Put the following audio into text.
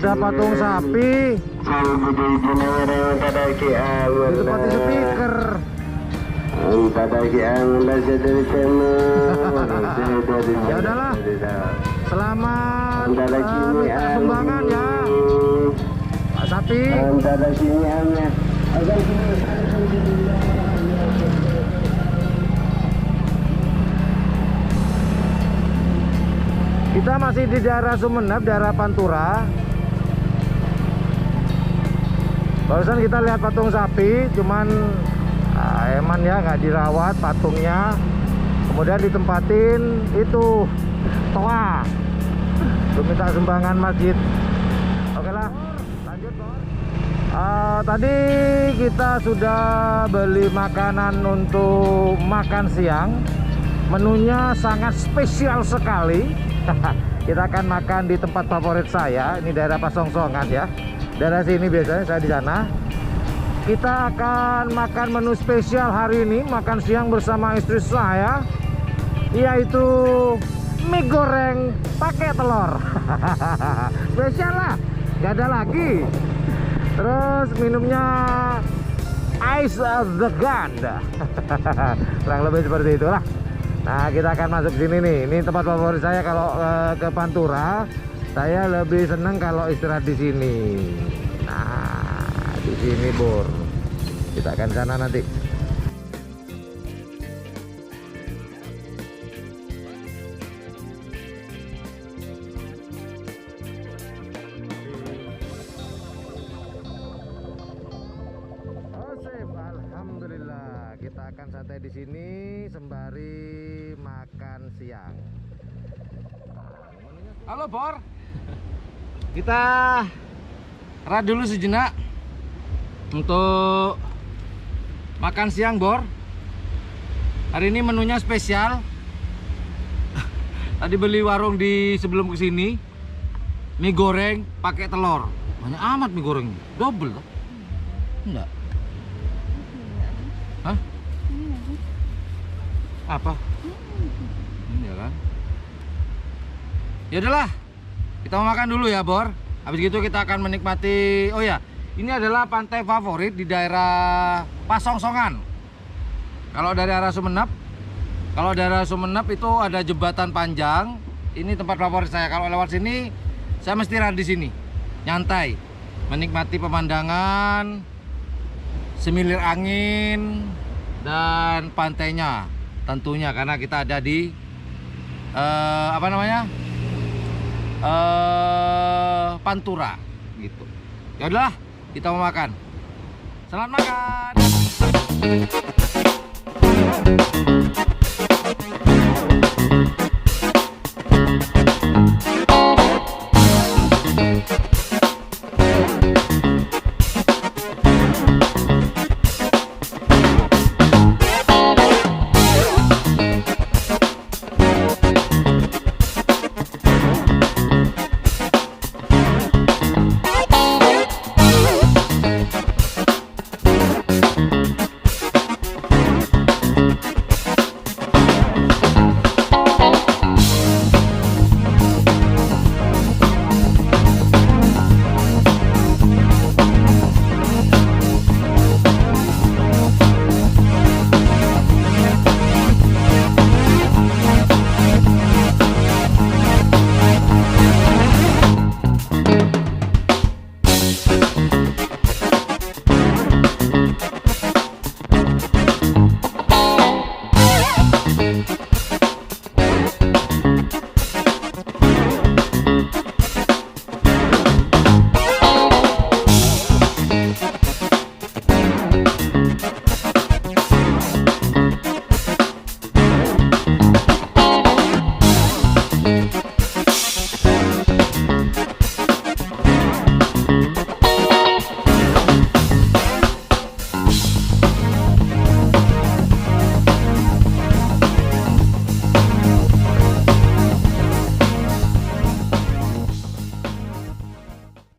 Ada patung sapi. Ditempati speaker. Ya udahlah. Selamat minta sumbangan ya. Pak Sapi. Kita masih di daerah Sumeneb, daerah Pantura. Barusan kita lihat patung sapi, cuman eman ya, nggak dirawat patungnya. Kemudian ditempatin itu toa untuk minta sumbangan masjid. Oke lah, lanjut Bor. Tadi kita sudah beli makanan untuk makan siang. Menunya sangat spesial sekali. Kita akan makan di tempat favorit saya. Ini daerah Pasongsongan ya. Daerah sini biasanya saya di sana. Kita akan makan menu spesial hari ini, makan siang bersama istri saya, yaitu mie goreng pakai telur. Spesial lah, gak ada lagi. Terus minumnya Ice the Gun. Kurang lebih seperti itulah. Nah, kita akan masuk sini nih. Ini tempat favorit saya kalau ke Pantura. Saya lebih seneng kalau istirahat di sini. Nah, di sini Bor. Kita akan sana nanti. Alhamdulillah, kita akan santai di sini sembari makan siang. Halo Bor. Kita rehat dulu sejenak untuk makan siang Bor. Hari ini menunya spesial. Tadi beli warung di sebelum kesini, mie goreng pakai telur. Banyak amat mie goreng, double loh. Enggak. Hah? Apa? Iya kan? Ya udahlah, kita mau makan dulu ya Bor. Habis gitu kita akan menikmati. Oh ya, ini adalah pantai favorit di daerah Pasongsongan. Kalau dari arah Sumeneb, itu ada jembatan panjang. Ini tempat favorit saya. Kalau lewat sini, saya mesti rehat di sini, nyantai, menikmati pemandangan, semilir angin dan pantainya. Tentunya karena kita ada di Pantura gitu. Ya udahlah, kita mau makan. Selamat makan.